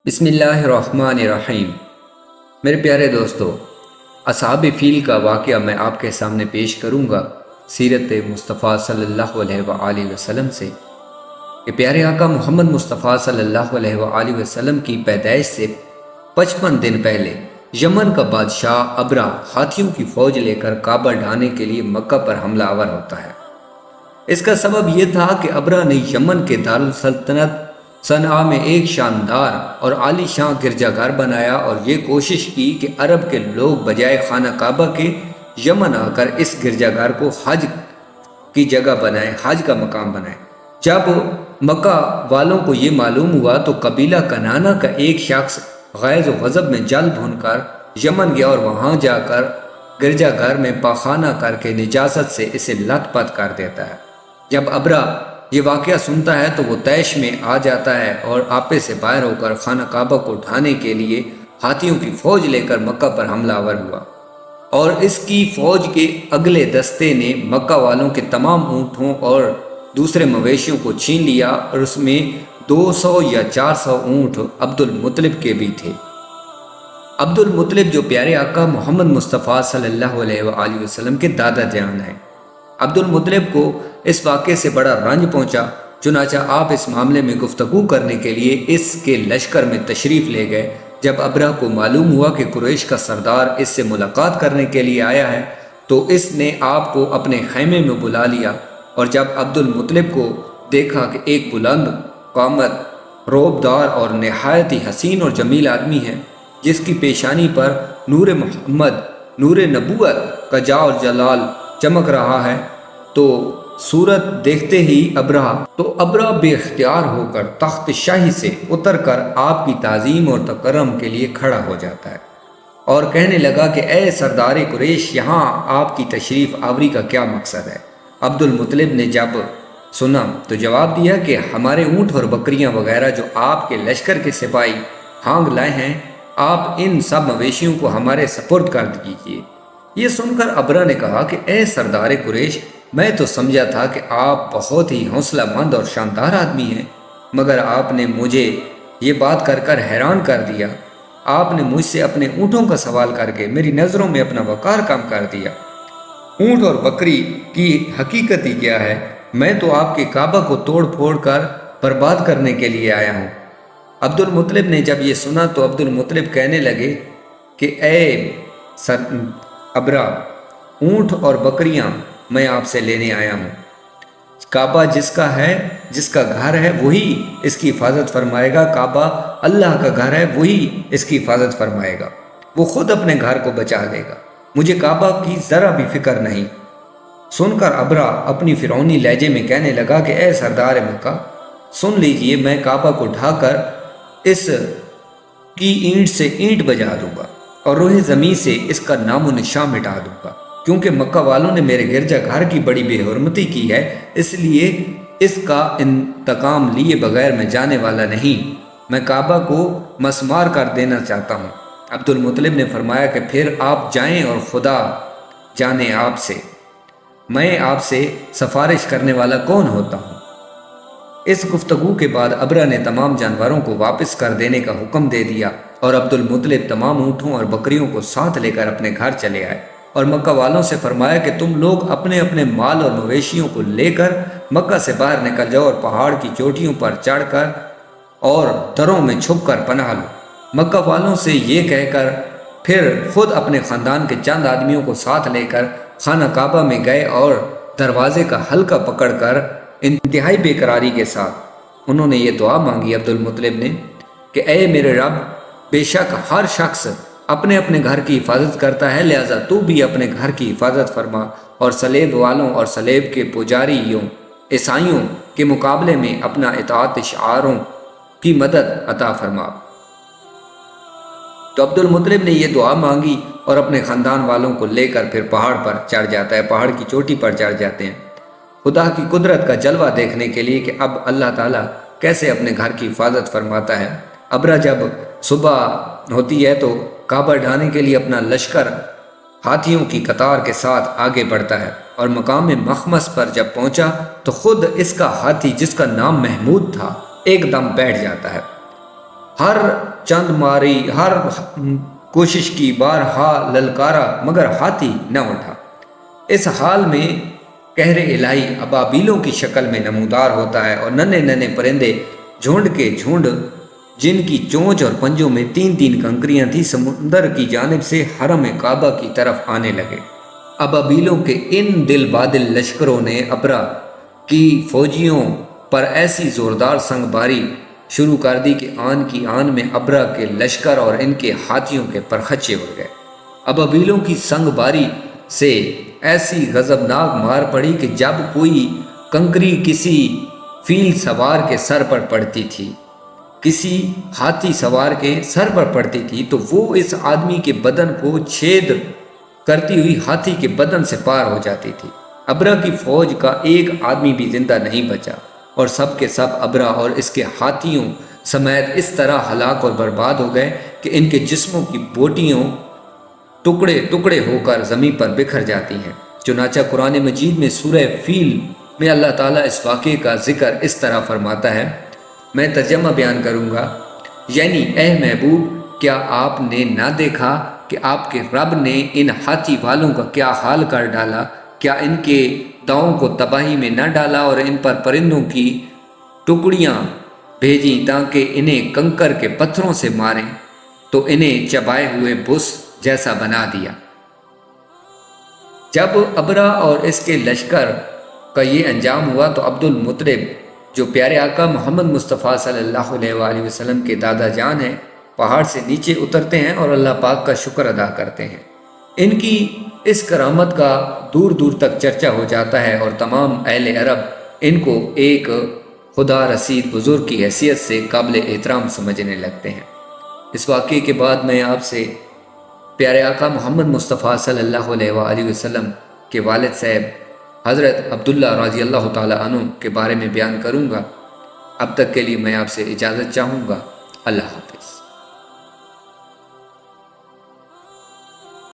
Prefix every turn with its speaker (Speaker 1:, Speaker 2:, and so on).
Speaker 1: بسم اللہ الرحمن الرحیم۔ میرے پیارے دوستو، اصحاب فیل کا واقعہ میں آپ کے سامنے پیش کروں گا سیرت مصطفیٰ صلی اللہ علیہ وآلہ وسلم سے کہ پیارے آقا محمد مصطفیٰ صلی اللہ علیہ وآلہ وسلم کی پیدائش سے 55 دن پہلے یمن کا بادشاہ ابرہ ہاتھیوں کی فوج لے کر کعبہ ڈھانے کے لیے مکہ پر حملہ آور ہوتا ہے۔ اس کا سبب یہ تھا کہ ابرہ نے یمن کے دارالسلطنت صنعاء میں ایک شاندار اور عالی شان گرجا گھر بنایا اور یہ کوشش کی کہ عرب کے لوگ بجائے خانہ کعبہ کے یمن آ کر اس گرجا گھر کو حج کی جگہ بنائیں، حج کا مقام بنائیں۔ جب مکہ والوں کو یہ معلوم ہوا تو قبیلہ کنانہ کا ایک شخص غیظ و غضب میں جل بھون کر یمن گیا اور وہاں جا کر گرجا گھر میں پاخانہ کر کے نجاست سے اسے لت پت کر دیتا ہے۔ جب ابرہ یہ واقعہ سنتا ہے تو وہ طیش میں آ جاتا ہے اور آپے سے باہر ہو کر خانہ کعبہ کو ڈھانے کے لیے ہاتھیوں کی فوج لے کر مکہ پر حملہ آور ہوا، اور اس کی فوج کے اگلے دستے نے مکہ والوں کے تمام اونٹوں اور دوسرے مویشیوں کو چھین لیا، اور اس میں 200 یا 400 اونٹ عبد المطلب کے بھی تھے۔ عبد المطلب جو پیارے آقا محمد مصطفیٰ صلی اللہ علیہ وآلہ وسلم کے دادا جان ہیں۔ عبد المطلب کو اس واقعے سے بڑا رنج پہنچا، چنانچہ آپ اس معاملے میں گفتگو کرنے کے لیے اس کے لشکر میں تشریف لے گئے۔ جب ابرہ کو معلوم ہوا کہ قریش کا سردار اس سے ملاقات کرنے کے لیے آیا ہے تو اس نے آپ کو اپنے خیمے میں بلا لیا، اور جب عبد المطلب کو دیکھا کہ ایک بلند قامت، روبدار اور نہایت ہی حسین اور جمیل آدمی ہے، جس کی پیشانی پر نور محمد، نور نبوت کا جا اور جلال چمک رہا ہے، تو صورت دیکھتے ہی ابرہ بے اختیار ہو کر تخت شاہی سے اتر کر آپ کی تعظیم اور تکرم کے لیے کھڑا ہو جاتا ہے اور کہنے لگا کہ اے سردار قریش، یہاں آپ کی تشریف آوری کا کیا مقصد ہے؟ عبد المطلب نے جب سنا تو جواب دیا کہ ہمارے اونٹ اور بکریاں وغیرہ جو آپ کے لشکر کے سپاہی ہانگ لائے ہیں، آپ ان سب مویشیوں کو ہمارے سپرد کر دیجیے۔ یہ سن کر ابرہ نے کہا کہ اے سردار قریش، میں تو سمجھا تھا کہ آپ بہت ہی حوصلہ مند اور شاندار آدمی ہیں، مگر آپ نے مجھے یہ بات کر حیران کر دیا۔ آپ نے مجھ سے اپنے اونٹوں کا سوال کر کے میری نظروں میں اپنا وقار کم کر دیا۔ اونٹ اور بکری کی حقیقت ہی کیا ہے؟ میں تو آپ کے کعبہ کو توڑ پھوڑ کر برباد کرنے کے لیے آیا ہوں۔ عبد المطلب نے جب یہ سنا تو عبد المطلب کہنے لگے کہ اے ابرہ، اونٹ اور بکریاں میں آپ سے لینے آیا ہوں۔ کعبہ جس کا گھر ہے وہی اس کی حفاظت فرمائے گا، کعبہ اللہ کا گھر ہے، وہی اس کی حفاظت فرمائے گا، وہ خود اپنے گھر کو بچا لے گا، مجھے کعبہ کی ذرا بھی فکر نہیں۔ سن کر ابرہ اپنی فرعونی لہجے میں کہنے لگا کہ اے سردار مکہ، سن لیجئے، میں کعبہ کو ڈھا کر اس کی اینٹ سے اینٹ بجا دوں گا اور روح زمین سے اس کا نام و نشان مٹا دوں گا، کیونکہ مکہ والوں نے میرے گرجا گھر کی بڑی بے حرمتی کی ہے، اس لیے اس کا انتقام لیے بغیر میں جانے والا نہیں۔ میں کعبہ کو مسمار کر دینا چاہتا ہوں۔ عبد المطلب نے فرمایا کہ پھر آپ جائیں اور خدا جانے میں آپ سے سفارش کرنے والا کون ہوتا ہوں۔ اس گفتگو کے بعد ابرہ نے تمام جانوروں کو واپس کر دینے کا حکم دے دیا، اور عبد المطلب تمام اونٹوں اور بکریوں کو ساتھ لے کر اپنے گھر چلے آئے، اور مکہ والوں سے فرمایا کہ تم لوگ اپنے اپنے مال اور مویشیوں کو لے کر مکہ سے باہر نکل جاؤ اور پہاڑ کی چوٹیوں پر چڑھ کر اور دروں میں چھپ کر پناہ لو۔ مکہ والوں سے یہ کہہ کر پھر خود اپنے خاندان کے چند آدمیوں کو ساتھ لے کر خانہ کعبہ میں گئے، اور دروازے کا حلقہ پکڑ کر انتہائی بے قراری کے ساتھ انہوں نے یہ دعا مانگی عبد المطلب نے کہ اے میرے رب، بے شک ہر شخص اپنے اپنے گھر کی حفاظت کرتا ہے، لہذا تو بھی اپنے گھر کی حفاظت فرما، اور سلیب والوں اور سلیب کے پجاریوں عیسائیوں کے مقابلے میں اپنا اطاعت شعاروں کی مدد عطا فرما۔ تو عبد المطلب نے یہ دعا مانگی اور اپنے خاندان والوں کو لے کر پھر پہاڑ پر چڑھ جاتا ہے، پہاڑ کی چوٹی پر چڑھ جاتے ہیں، خدا کی قدرت کا جلوہ دیکھنے کے لیے کہ اب اللہ تعالیٰ کیسے اپنے گھر کی حفاظت فرماتا ہے۔ ابرہ جب صبح ہوتی ہے تو کعبہ ڈھانے کے لیے اپنا لشکر ہاتھیوں کی قطار کے ساتھ آگے بڑھتا ہے، اور مقام مخمس پر جب پہنچا تو خود اس کا ہاتھی، جس کا نام محمود تھا، ایک دم بیٹھ جاتا ہے۔ ہر چند ماری، ہر کوشش کی، بارہا للکارا مگر ہاتھی نہ اٹھا۔ اس حال میں قہر الہی ابابیلوں کی شکل میں نمودار ہوتا ہے اور ننھے ننھے پرندے جھنڈ کے جھنڈ جن کی چونچ اور پنجوں میں 3 کنکریاں تھیں سمندر کی جانب سے حرم کعبہ کی طرف آنے لگے۔ ابابیلوں کے ان دل بادل لشکروں نے ابرا کی فوجیوں پر ایسی زوردار سنگ باری شروع کر دی کہ آن کی آن میں ابرا کے لشکر اور ان کے ہاتھیوں کے پرخچے اڑ گئے۔ ابابیلوں کی سنگ باری سے ایسی غضبناک مار پڑی کہ جب کوئی کنکری کسی فیل سوار کے سر پر پڑتی تھی، کسی ہاتھی سوار کے سر پر پڑتی تھی تو وہ اس آدمی کے بدن کو چھید کرتی ہوئی ہاتھی کے بدن سے پار ہو جاتی تھی۔ ابرا کی فوج کا ایک آدمی بھی زندہ نہیں بچا اور سب کے سب ابرا اور اس کے ہاتھیوں سمیت اس طرح ہلاک اور برباد ہو گئے کہ ان کے جسموں کی بوٹیوں ٹکڑے ٹکڑے ہو کر زمین پر بکھر جاتی ہیں۔ چنانچہ قرآن مجید میں سورہ فیل میں اللہ تعالیٰ اس واقعے کا ذکر اس طرح فرماتا ہے، میں ترجمہ بیان کروں گا، یعنی اے محبوب، کیا آپ نے نہ دیکھا کہ آپ کے رب نے ان ہاتھی والوں کا کیا حال کر ڈالا؟ کیا ان کے داؤں کو تباہی میں نہ ڈالا اور ان پر پرندوں کی ٹکڑیاں بھیجیں تاکہ انہیں کنکر کے پتھروں سے ماریں تو انہیں چبائے ہوئے بھس جیسا بنا دیا۔ جب ابرا اور اس کے لشکر کا یہ انجام ہوا تو عبد المطلب جو پیارے آقا محمد مصطفیٰ صلی اللہ علیہ وآلہ وسلم کے دادا جان ہیں، پہاڑ سے نیچے اترتے ہیں اور اللہ پاک کا شکر ادا کرتے ہیں۔ ان کی اس کرامت کا دور دور تک چرچا ہو جاتا ہے اور تمام اہل عرب ان کو ایک خدا رسید بزرگ کی حیثیت سے قابل احترام سمجھنے لگتے ہیں۔ اس واقعے کے بعد میں آپ سے پیارے آقا محمد مصطفیٰ صلی اللہ علیہ وآلہ وسلم کے والد صاحب حضرت عبداللہ رضی اللہ تعالیٰ عنہ کے بارے میں بیان کروں گا۔ اب تک کے لیے میں آپ سے اجازت چاہوں گا۔ اللہ حافظ۔